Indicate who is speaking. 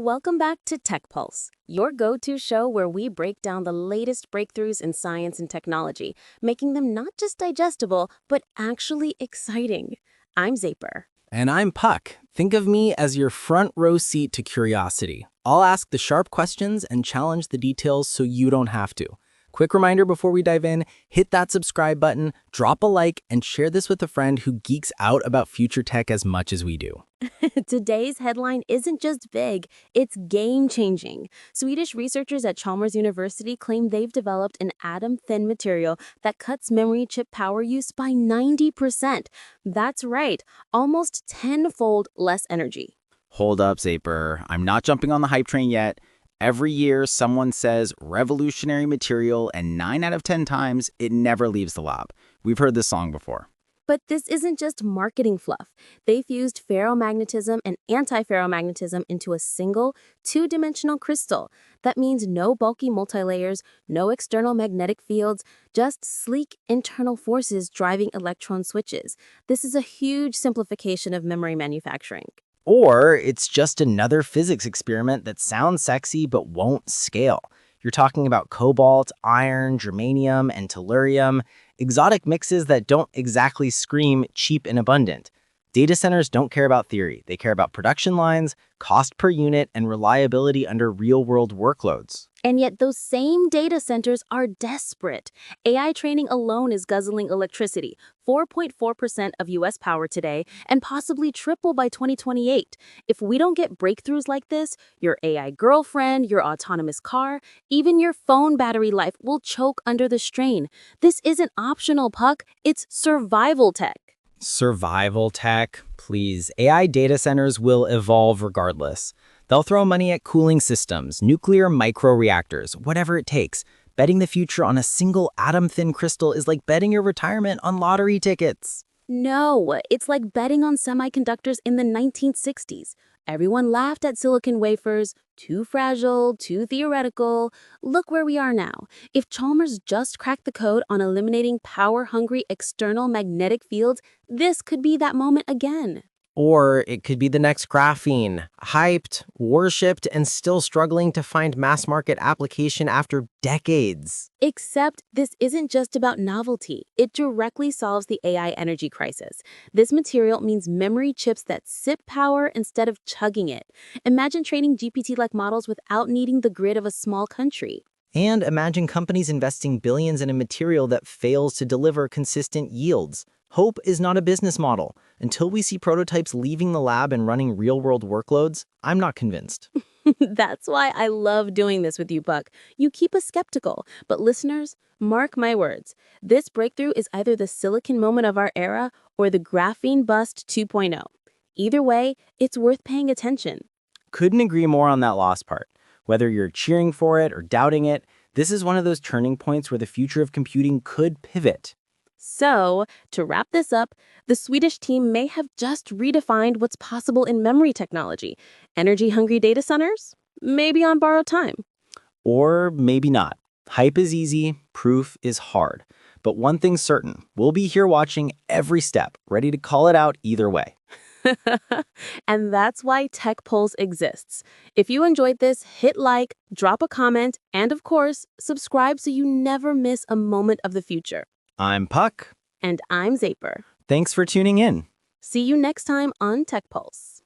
Speaker 1: Welcome back to Tech Pulse, your go-to show where we break down the latest breakthroughs in science and technology, making them not just digestible, but actually exciting. I'm Zaper.
Speaker 2: And I'm Puck. Think of me as your front row seat to curiosity. I'll ask the sharp questions and challenge the details so you don't have to. Quick reminder before we dive in, hit that subscribe button, drop a like, and share this with a friend who geeks out about future tech as much as we do.
Speaker 1: Today's headline isn't just big, it's game-changing. Swedish researchers at Chalmers University claim they've developed an atom-thin material that cuts memory chip power use by 90%. That's right, almost tenfold less energy.
Speaker 3: Hold up, Zaper. I'm not jumping on the hype train yet. Every year, someone says revolutionary material, and 9 out of 10 times, it never leaves the lab. We've heard this song before.
Speaker 1: But this isn't just marketing fluff. They fused ferromagnetism and antiferromagnetism into a single, two-dimensional crystal. That means no bulky multilayers, no external magnetic fields, just sleek internal forces driving electron switches. This is a huge simplification of memory manufacturing.
Speaker 2: Or it's just another physics experiment that sounds sexy but won't scale. You're talking about cobalt, iron, germanium, and tellurium, exotic mixes that don't exactly scream cheap and abundant. Data centers don't care about theory. They care about production lines, cost per unit, and reliability under real-world workloads.
Speaker 1: And yet those same data centers are desperate. AI training alone is guzzling electricity, 4.4% of US power today, and possibly triple by 2028. If we don't get breakthroughs like this, your AI girlfriend, your autonomous car, even your phone battery life will choke under the strain. This isn't optional, Puck. It's survival tech.
Speaker 2: Survival tech, please. AI data centers will evolve regardless. They'll throw money at cooling systems, nuclear microreactors, whatever it takes. Betting the future on a single atom-thin crystal is like betting your retirement on lottery tickets.
Speaker 1: No, it's like betting on semiconductors in the 1960s. Everyone laughed at silicon wafers, too fragile, too theoretical. Look where we are now. If Chalmers just cracked the code on eliminating power-hungry external magnetic fields, this could be that moment again.
Speaker 2: Or it could be the next graphene, hyped, worshipped, and still struggling to find mass-market application after decades.
Speaker 1: Except this isn't just about novelty. It directly solves the AI energy crisis. This material means memory chips that sip power instead of chugging it. Imagine training GPT-like models without needing the grid of a small country.
Speaker 2: And imagine companies investing billions in a material that fails to deliver consistent yields. Hope is not a business model. Until we see prototypes leaving the lab and running real-world workloads, I'm not convinced.
Speaker 1: That's why I love doing this with you, Buck. You keep us skeptical. But listeners, mark my words. This breakthrough is either the silicon moment of our era or the graphene bust 2.0. Either way, it's worth paying attention.
Speaker 2: Couldn't agree more on that last part. Whether you're cheering for it or doubting it, this is one of those turning points where the future of computing could pivot.
Speaker 1: So, to wrap this up, the Swedish team may have just redefined what's possible in memory technology. Energy-hungry data centers? Maybe on borrowed time.
Speaker 2: Or maybe not. Hype is easy, proof is hard. But one thing's certain, we'll be here watching every step, ready to call it out either way.
Speaker 1: And that's why Tech Pulse exists. If you enjoyed this, hit like, drop a comment, and of course, subscribe so you never miss a moment of the future.
Speaker 2: I'm Puck.
Speaker 1: And I'm Zaper.
Speaker 2: Thanks for tuning in.
Speaker 1: See you next time on Tech Pulse.